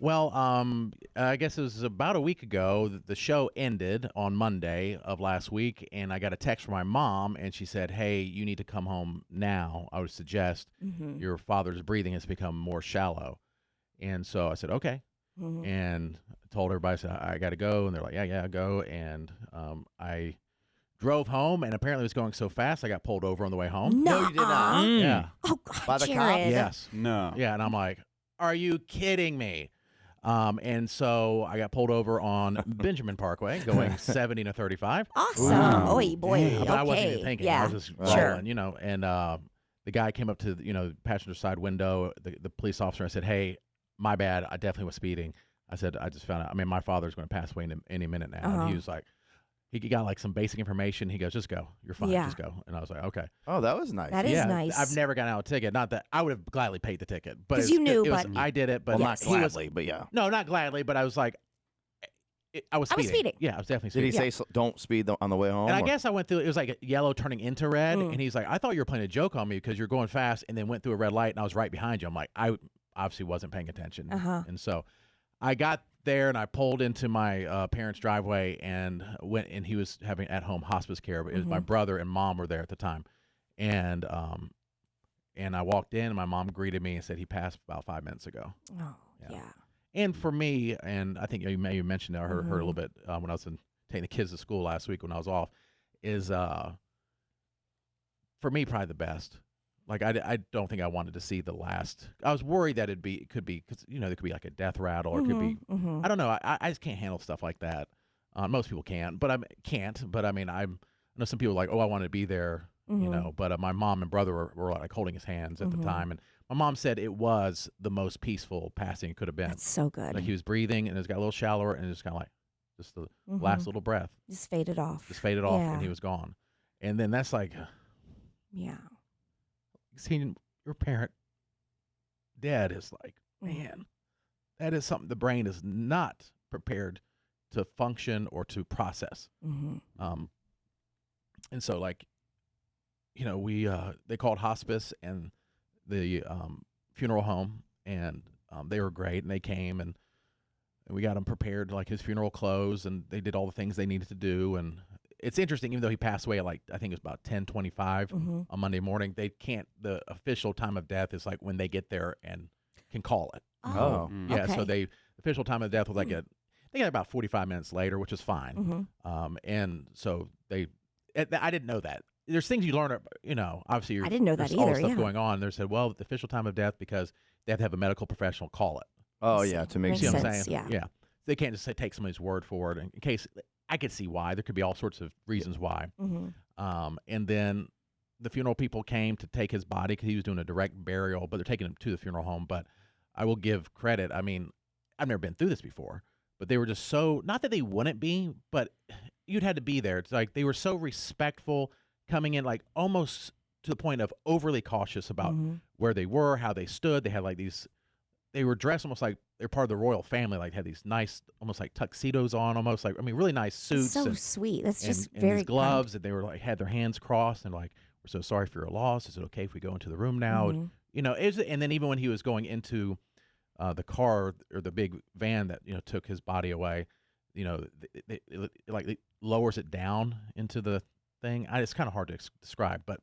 Well, I guess it was about a week ago. The show ended on Monday of last week, and I got a text from my mom, and she said, "Hey, you need to come home now. I would suggest your father's breathing has become more shallow." And so I said, "Okay," and I told everybody, I said, "I got to go," and they're like, "Yeah, go." And I drove home, and apparently it was going so fast, I got pulled over on the way home. No, you did not. Yeah. Oh, God, By the Jared. cops? Yes. No. Yeah, and I'm like, "Are you kidding me?" And so I got pulled over on Benjamin Parkway, going 70 to 35. Awesome. Oy, boy. But I wasn't Okay. even thinking. Yeah. I was just Sure. rolling, And the guy came up to the passenger side window, the police officer. I said, "Hey, my bad. I definitely was speeding." I said, "I just found out. I mean, my father's going to pass away in any minute now." And he was like, he got like some basic information. He goes, "Just go. You're fine. Yeah. Just go." And I was like, "Okay." Oh, that was nice. That is Yeah, nice. I've never gotten out a ticket. Not that I would have gladly paid the ticket, but 'Cause it's- you knew, it was, but- I did it. But Well, Yes. not gladly, but yeah. no, not gladly, but I was like, I was speeding. Yeah, I was definitely Did speeding. he say don't speed on the way home? And I or- guess I went through, it was like a yellow turning into red. And he's like, "I thought you were playing a joke on me because you're going fast," and then went through a red light and I was right behind you. I'm like, I obviously wasn't paying attention. And so I got there and I pulled into my parents' driveway and went, and he was having at home hospice care, but it was my brother and mom were there at the time. And I walked in and my mom greeted me and said he passed about 5 minutes ago. Oh, yeah. And for me, and I think you may have mentioned that, I heard a little bit when I was taking the kids to school last week when I was off, is for me probably the best. Like I don't think I wanted to see the last. I was worried that it could be because there could be like a death rattle or it could be I don't know. I just can't handle stuff like that. Most people can't, but I mean I know some people are like, "Oh, I want to be there," But my mom and brother were like holding his hands at the time, and my mom said it was the most peaceful passing it could have been. That's so good. Like he was breathing and it got a little shallower and it was kind of like just the last little breath Just faded off. just faded off Yeah. and he was gone. And then that's like Yeah. seeing your parent dead is like, man, that is something the brain is not prepared to function or to process. And so like, we they called hospice and the funeral home, and they were great, and they came and we got him prepared, like his funeral clothes, and they did all the things they needed to do. And it's interesting, even though he passed away at like, I think it was about 10:25 on Monday morning, the official time of death is like when they get there and can call it. Oh. Yeah, so Okay. the official time of death was like they got about 45 minutes later, which is fine. And so I didn't know that. There's things you learn, obviously I didn't know that there's all this either, stuff yeah. going on. They said, well, the official time of death, because they have to have a medical professional call it. Oh, yeah, to make Makes See what I'm sense, saying? yeah. They can't just take somebody's word for it. In case, I could see why. There could be all sorts of reasons why. And then the funeral people came to take his body because he was doing a direct burial, but they're taking him to the funeral home. But I will give credit. I mean, I've never been through this before, but they were just so, not that they wouldn't be, but you'd had to be there. It's like they were so respectful, coming in like almost to the point of overly cautious about where they were, how they stood. They had like they were dressed almost like they're part of the royal family, like had these nice, almost like tuxedos on, almost like, really nice suits. So and, sweet. That's just and very these gloves, and they were like, had their hands crossed and like, "We're so sorry for your loss. Is it okay if we go into the room now?" And then even when he was going into the car or the big van that, took his body away, it lowers it down into the thing. It's kind of hard to describe, but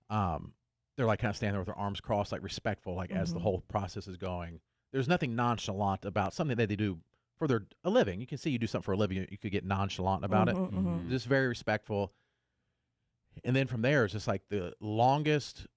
they're like kind of standing there with their arms crossed, like respectful, like as the whole process is going. There's nothing nonchalant about something that they do for a living. You can see you do something for a living, you could get nonchalant about it. Just very respectful. And then from there, it's just like the longest,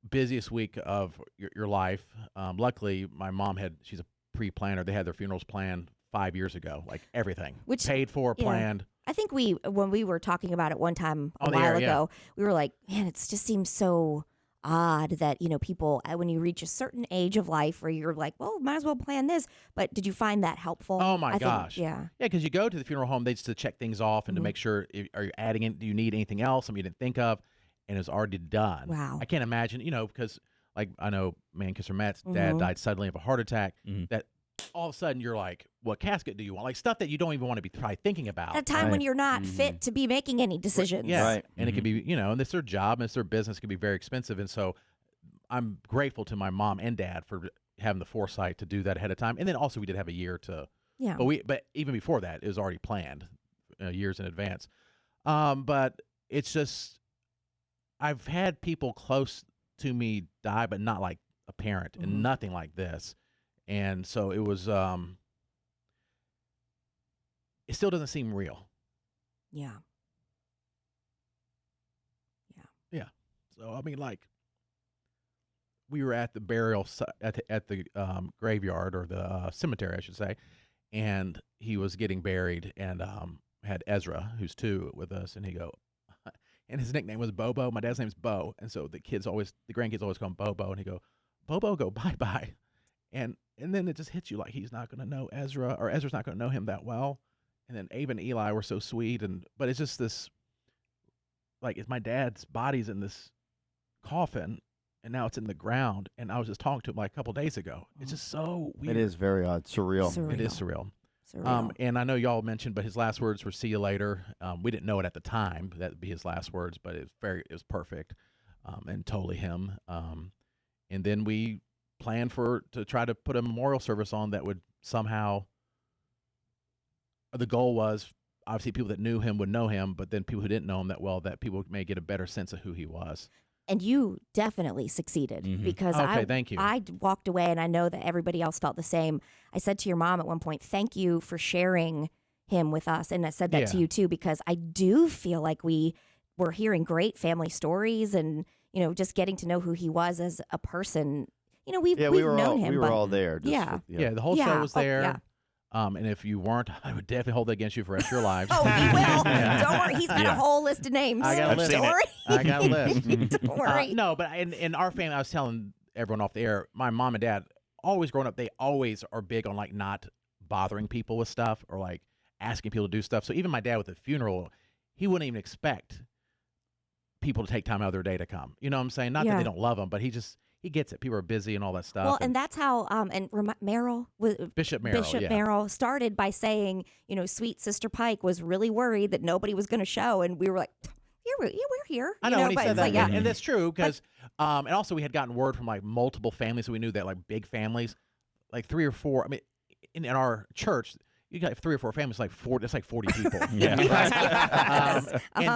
busiest week of your life. Luckily, my mom she's a pre-planner. They had their funerals planned 5 years ago, like everything. Which- paid for, yeah. planned. I think when we were talking about it one time a On the while air, yeah. ago, we were like, man, it just seems so odd that, people, when you reach a certain age of life where you're like, well, might as well plan this. But did you find that helpful? Oh my I think- gosh. yeah. Yeah, because you go to the funeral home, they just to check things off and to make sure, are you adding in, do you need anything else, something you didn't think of? And it's already done. Wow. I can't imagine, because like I know Mankister Matt's dad died suddenly of a heart attack, that all of a sudden you're like, what casket do you want? Like stuff that you don't even want to be probably thinking about. At a time when you're not fit to be making any decisions. Yeah. Right. And it could be, and it's their job and it's their business, it could be very expensive. And so I'm grateful to my mom and dad for having the foresight to do that ahead of time. And then also we did have a year to, Yeah. but even before that, it was already planned years in advance. But it's just, I've had people close to me die, but not like a parent and nothing like this. And so it was, it still doesn't seem real. Yeah. Yeah. So, I mean, like, we were at the burial at the graveyard, or the cemetery, I should say, and he was getting buried, and had Ezra, who's 2, with us, and he go, and his nickname was Bobo. My dad's name's Bo, and so the grandkids always call him Bobo, and he go, Bobo, go bye bye, and then it just hits you like he's not going to know Ezra, or Ezra's not going to know him that well, and then Abe and Eli were so sweet, but it's just this, like, it's my dad's body's in this coffin, and now it's in the ground, and I was just talking to him like a couple days ago. It's just so weird. It is very odd, surreal. It is surreal. Surreal. And I know y'all mentioned, but his last words were "see you later." We didn't know it at the time that would be his last words, but it was perfect, and totally him. And then we planned to try to put a memorial service on that would somehow. The goal was obviously people that knew him would know him, but then people who didn't know him that well, that people may get a better sense of who he was. And you definitely succeeded because thank you. I walked away, and I know that everybody else felt the same. I said to your mom at one point, thank you for sharing him with us. And I said that to you too, because I do feel like we were hearing great family stories and, just getting to know who he was as a person. We've known him. We were all there. The whole show was there. And if you weren't, I would definitely hold that against you for the rest of your lives. Oh, he will. Don't worry. He's got a whole list of names. I got a list. Don't worry. I got a list. Don't worry. No, but in our family, I was telling everyone off the air, my mom and dad, always growing up, they always are big on like not bothering people with stuff or like asking people to do stuff. So even my dad with the funeral, he wouldn't even expect people to take time out of their day to come. You know what I'm saying? Not that they don't love him, but he gets it. People are busy and all that stuff. Well, and that's how Bishop Merrill Merrill started by saying, sweet Sister Pike was really worried that nobody was going to show, and we were like, we're here. I know, when he but said it's that, like, and that's true because, and also we had gotten word from like multiple families, so we knew that like big families, like 3 or 4. I mean, in our church, you got 3 or 4 families, like 4. It's like 40 people. And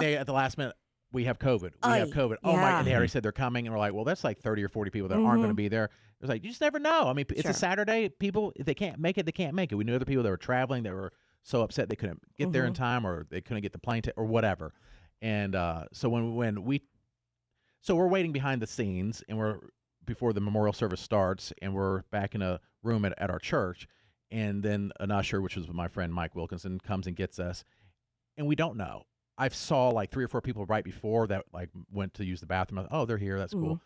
they at the last minute. We have COVID. We have COVID. Oh my! And they already said they're coming, and we're like, well, that's like 30 or 40 people that aren't going to be there. It was like, you just never know. I mean, it's a Saturday. People, if they can't make it, they can't make it. We knew other people that were traveling that were so upset they couldn't get there in time, or they couldn't get the plane or whatever. And so we're waiting behind the scenes, and we're before the memorial service starts, and we're back in a room at our church, and then an usher, which was my friend Mike Wilkinson, comes and gets us, and we don't know. I saw like 3 or 4 people right before that like went to use the bathroom. I thought, oh, they're here. That's cool.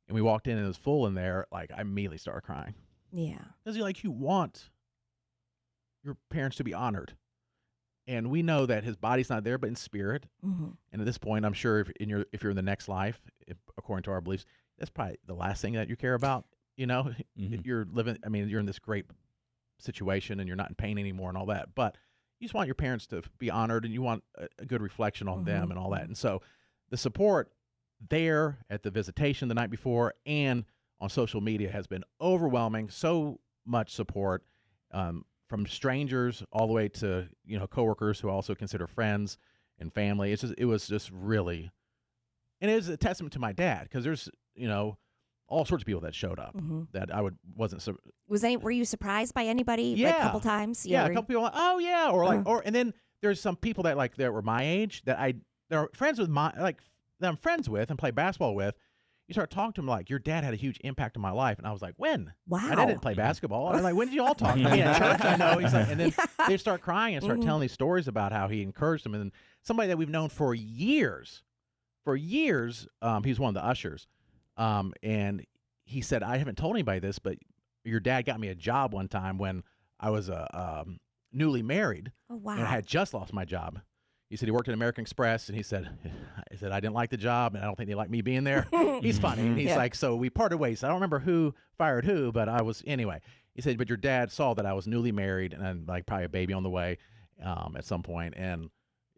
And we walked in and it was full in there. Like I immediately started crying. Yeah. Because you want your parents to be honored. And we know that his body's not there, but in spirit. And at this point, I'm sure if you're in the next life, according to our beliefs, that's probably the last thing that you care about. If you're living, I mean, you're in this great situation and you're not in pain anymore and all that. But you just want your parents to be honored, and you want a good reflection on them and all that. And so the support there at the visitation the night before and on social media has been overwhelming. So much support from strangers all the way to coworkers who I also consider friends and family. It was just really, and it is a testament to my dad because there's all sorts of people that showed up that I wasn't. Were you surprised by anybody? Yeah. Like a couple times. Yeah, a couple people. Like, oh yeah, or like, and then there's some people that were my age that they're friends with that I'm friends with and play basketball with. You start talking to them like, your dad had a huge impact on my life, and I was like, when? Wow. I didn't play basketball. I'm like, when did you all talk? I mean, at church, I know. He's like, and then they start crying and start telling these stories about how he encouraged them, and then somebody that we've known for years. He was one of the ushers. And he said, I haven't told anybody this, but your dad got me a job one time when I was newly married. Oh, wow. And I had just lost my job. He said he worked at American Express, and he said, I didn't like the job, and I don't think they liked me being there. He's funny. And he's like, so we parted ways. I don't remember who fired who, but anyway. He said, but your dad saw that I was newly married and like probably a baby on the way at some point, and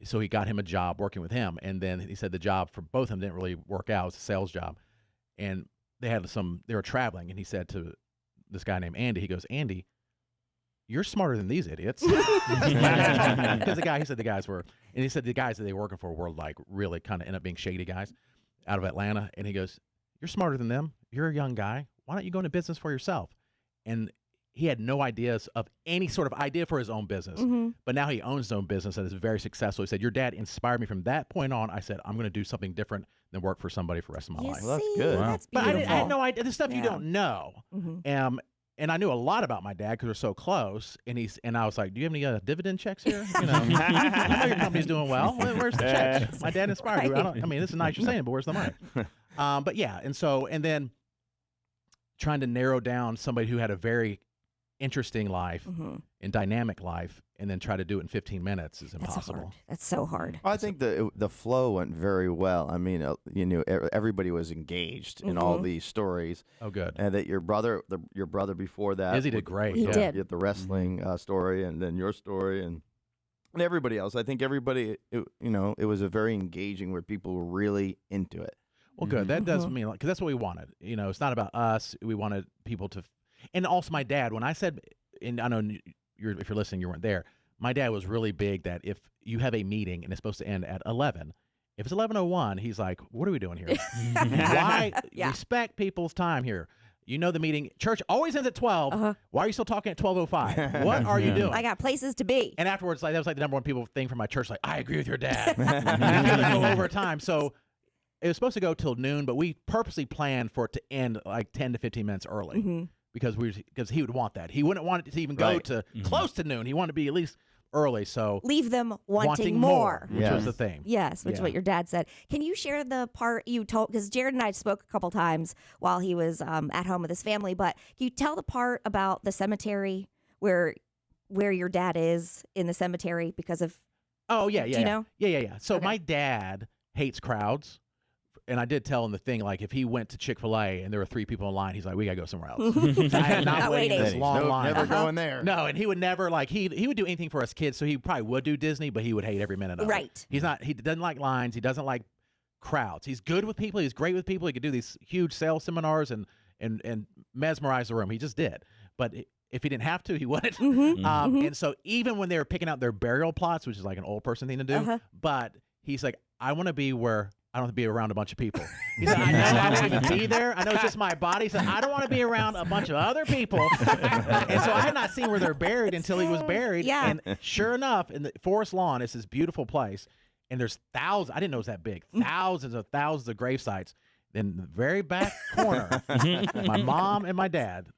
so he got him a job working with him. And then he said the job for both of them didn't really work out. It was a sales job. And they were traveling, and he said to this guy named Andy. He goes, Andy, you're smarter than these idiots. Because he said the guys were, and he said the guys that they were working for were like really kind of end up being shady guys out of Atlanta. And he goes, you're smarter than them. You're a young guy. Why don't you go into business for yourself? And he had no ideas of any sort of idea for his own business. But now he owns his own business and is very successful. He said, your dad inspired me from that point on. I said, I'm going to do something different than work for somebody for the rest of my life. Well, that's good. Wow. That's But beautiful. I had no idea. The stuff you don't know. Mhm. And I knew a lot about my dad because we're so close. And I was like, do you have any dividend checks here? You know, I know your company's doing well. Where's the checks? My dad inspired you. I mean, this is nice you're saying, but where's the money? But yeah, and then trying to narrow down somebody who had a very interesting life and dynamic life, and then try to do it in 15 minutes is impossible. That's so hard. I think the flow went very well. I mean, everybody was engaged in all these stories. Oh, good. And that your brother before that, Izzy did great. He yeah. did. You had the wrestling story, and then your story, and everybody else. I think everybody, it was a very engaging where people were really into it. Well, good. That does mean, because that's what we wanted. It's not about us. We wanted people to, and also my dad. When I said, and I know if you're listening, you weren't there. My dad was really big that if you have a meeting and it's supposed to end at 11, if it's 11:01, he's like, "What are we doing here? Why respect people's time here? You know the meeting. Church always ends at 12. Why are you still talking at 12:05? What are you doing?" I got places to be. And afterwards, that was like the number one people thing from my church. Like, I agree with your dad. You gotta go over time. So it was supposed to go till noon, but we purposely planned for it to end like 10 to 15 minutes early because he would want that. He wouldn't want it to even go to close to noon. He wanted to be at least early. So Leave them wanting more, more. which was the theme. Yes, which is what your dad said. Can you share the part you told? Because Jared and I spoke a couple times while he was at home with his family. But can you tell the part about the cemetery where your dad is in the cemetery because of? Oh yeah, yeah. Do you know? Yeah. So my dad hates crowds. And I did tell him the thing, like if he went to Chick-fil-A and there were 3 people in line, he's like, we got to go somewhere else. I am not waiting in this long line. Never going there. No, and he would never, like, he would do anything for us kids, so he probably would do Disney, but he would hate every minute of it. Right. He doesn't like lines. He doesn't like crowds. He's good with people. He's great with people. He could do these huge sales seminars and mesmerize the room. He just did. But if he didn't have to, he wouldn't. And so even when they were picking out their burial plots, which is like an old person thing to do, but he's like, I want to be where I don't have to be around a bunch of people. He said, I know I won't even be there. I know it's just my body. He said, I don't want to be around a bunch of other people. And so I had not seen where they're buried until he was buried. Yeah. And sure enough, in the Forest Lawn, it's this beautiful place. And there's thousands, I didn't know it was that big, thousands of grave sites. Then the very back corner, my mom and my dad,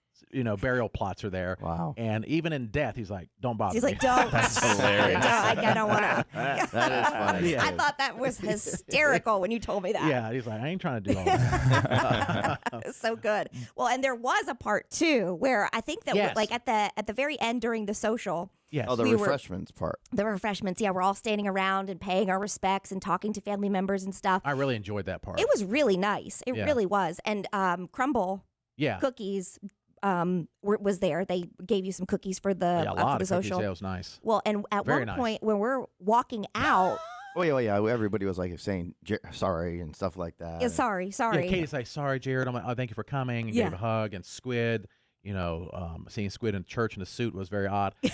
burial plots are there. Wow. And even in death, he's like, don't bother He's me. like, don't. That's hilarious. I don't want to. That is funny. Yeah. I thought that was hysterical when you told me that. Yeah, he's like, I ain't trying to do all that. It's so good. Well, and there was a part 2 where I think that Yes. like at the very end during the social, Yes. Oh, the We were- refreshments part. the refreshments, we're all standing around and paying our respects and talking to family members and stuff. I really enjoyed that part. It was really nice. It Yeah. really was. And Crumble yeah. Cookies was there. They gave you some cookies for the Yeah, a lot for the of social. cookies. Yeah, it was nice. Well, and at Very one nice. point when we're walking out, Oh yeah. Everybody was like saying sorry and stuff like that. yeah, sorry. Yeah, Katie's like, sorry, Jared. I'm like, oh, thank you for coming. And Yeah. gave a hug. And Squid, seeing Squid in church in a suit was very odd. But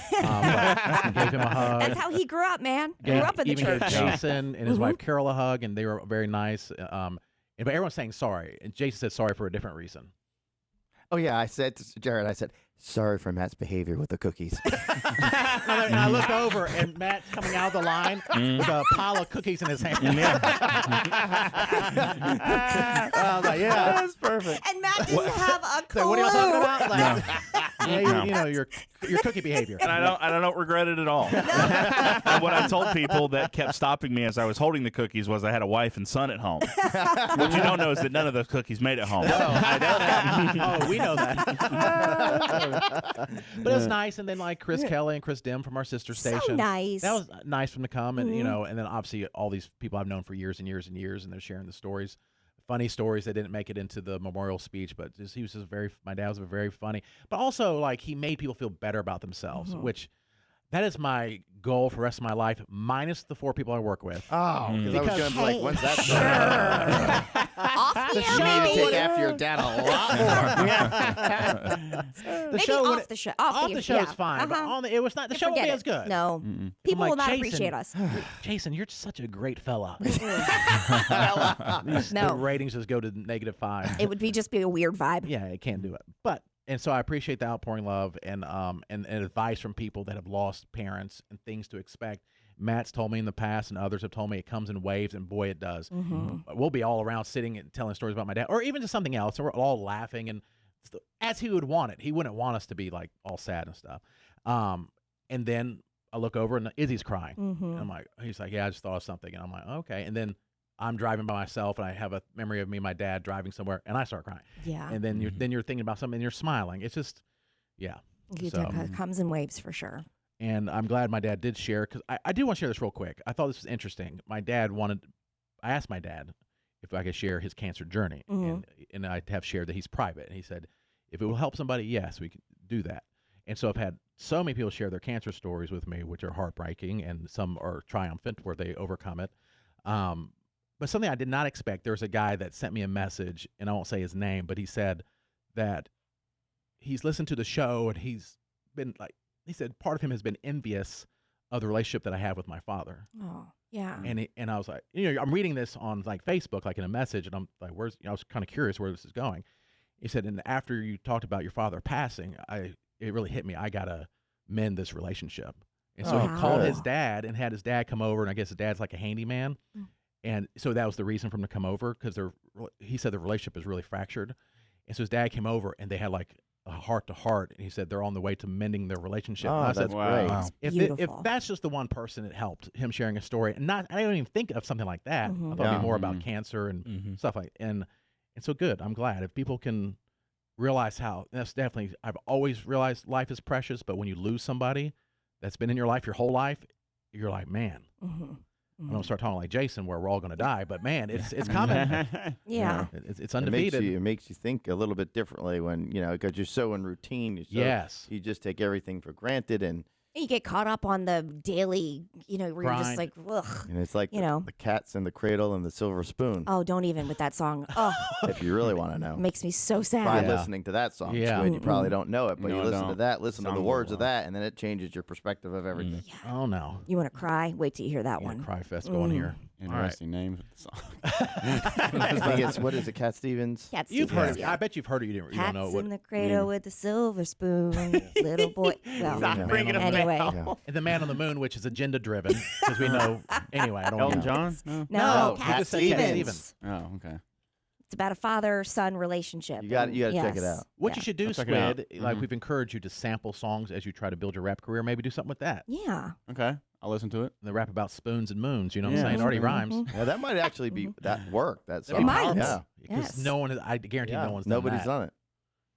gave him a hug. That's how he grew up, man. Grew Gave- up in the even gave church. Jason and his wife Carol a hug, and they were very nice. But everyone's saying sorry. And Jason said sorry for a different reason. Oh yeah, I said to Jared, sorry for Matt's behavior with the cookies. And I look over, and Matt's coming out of the line with a pile of cookies in his hand. I was like, yeah. That's perfect. And Matt didn't have a clue. So what are y'all talking about? Like, yeah, your cookie behavior. And I don't regret it at all. And what I told people that kept stopping me as I was holding the cookies was I had a wife and son at home. What you don't know is that none of those cookies made it home. No, I know that. Oh, we know that. But it's nice. And then like Chris Kelly and Chris Dim from our sister station. So nice. That was nice for them to come. And, and then obviously all these people I've known for years and years and years, and they're sharing the stories. Funny stories that didn't make it into the memorial speech, but my dad was very funny. But also, like, he made people feel better about themselves, which that is my goal for the rest of my life, minus the 4 people I work with. Oh, because I was going to be like, Hey, when's that? sure. Off the You air, need to maybe. take after your dad a lot more. The Maybe show off the show. off the show is yeah. fine, but on the it was not. The show won't Forget be it. as good. No, Mm-mm. people I'm will like, not Jason, appreciate us. Jason, you're such a great fella. No. The ratings just go to -5. It would just be a weird vibe. Yeah, it can't do it. But and so I appreciate the outpouring love and advice from people that have lost parents and things to expect. Matt's told me in the past, and others have told me it comes in waves, and boy, it does. We'll be all around sitting and telling stories about my dad, or even just something else, and we're all laughing, and as he would want it. He wouldn't want us to be like all sad and stuff. And then I look over, and Izzy's crying. And I'm like, he's like, yeah, I just thought of something, and I'm like, okay. And then I'm driving by myself, and I have a memory of me and my dad driving somewhere, and I start crying. Yeah. And then you're thinking about something, and you're smiling. It's just, yeah. It comes in waves for sure. And I'm glad my dad did share, because I do want to share this real quick. I thought this was interesting. I asked my dad if I could share his cancer journey, and I have shared that he's private. And he said, if it will help somebody, yes, we can do that. And so I've had so many people share their cancer stories with me, which are heartbreaking, and some are triumphant where they overcome it. But something I did not expect, there was a guy that sent me a message, and I won't say his name, but he said that he's listened to the show, and he's been like, he said part of him has been envious of the relationship that I have with my father. Oh, yeah. And I was like, I'm reading this on like Facebook, like in a message, and I'm like, I was kind of curious where this is going. He said, and after you talked about your father passing, it really hit me. I got to mend this relationship. And so he called his dad and had his dad come over, and I guess his dad's like a handyman. And so that was the reason for him to come over, because he said the relationship is really fractured. And so his dad came over, and they had like a heart-to-heart, and he said they're on the way to mending their relationship. Oh, And I said, that's great. Wow. if that's just the one person it helped, him sharing a story, and I didn't even think of something like that. I thought it'd be more about cancer and stuff like and so good. I'm glad if people can realize how that's definitely. I've always realized life is precious, but when you lose somebody that's been in your life your whole life, you're like, man. I don't start talking like Jason, where we're all going to die, but man, it's coming. Yeah. It's undefeated. It makes you think a little bit differently when, because you're so in routine. Yes. You just take everything for granted, and You get caught up on the daily, where you're just Grind. like, ugh. it's like the cats in the cradle and the silver spoon. Oh, don't even with that song. Oh, If you really want to know. makes me so sad. By Yeah. listening to that song. Yeah. It's good. You probably don't know it, but No, you I listen to don't. that, listen to Sounds the a words little of that, and then it changes your perspective of everything. Oh no. You want to cry? Wait till you hear that Yeah, one. cry fest going here. Interesting name for the song. I think it's, what is it, Cat Stevens? Cat You've heard Stevens, it. yeah. I bet you've heard it. You don't Cats know what. in the cradle with the silver spoon, little boy. Well, Stop ringing a anyway. bell. Yeah. And the Man on the Moon, which is agenda driven, because we know. Anyway, I don't Elton know. John? No. No, No, Cat Cat Stevens. Stevens. Oh, okay. It's about a father-son relationship. You got to check it Yes. out. What Yeah. you should do, I'll check it out. Squid, like we've encouraged you to sample songs as you try to build your rap career. Maybe do something with that. Yeah. Okay. I'll listen to it. The rap about spoons and moons. You know what I'm Yeah. saying? It already Mhm. rhymes. Yeah, that might actually be that work. That That'd song. be might. powerful. Yeah. Because Yes. no one, I guarantee Yeah. no one's Nobody's done that. done it.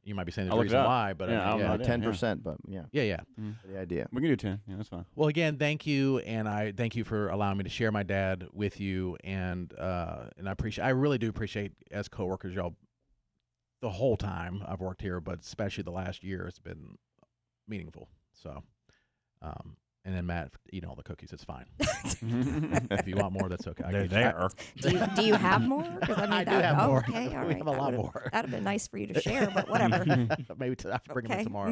You might be saying I'll there's a look it reason up. why, but Yeah, I'll yeah. look it up. 10%, but yeah, Yeah. the idea. We can do 10. Yeah, that's fine. Well, again, thank you, and I thank you for allowing me to share my dad with you, and I really do appreciate as coworkers, y'all. The whole time I've worked here, but especially the last year, it's been meaningful. So, and then Matt eating all the cookies, it's fine. If you want more, that's okay. They're there. Do you have more? 'Cause I do have more. Okay, all We right. have a lot more. That'd have been nice for you to share, but whatever. Maybe I have to bring them in Okay. tomorrow.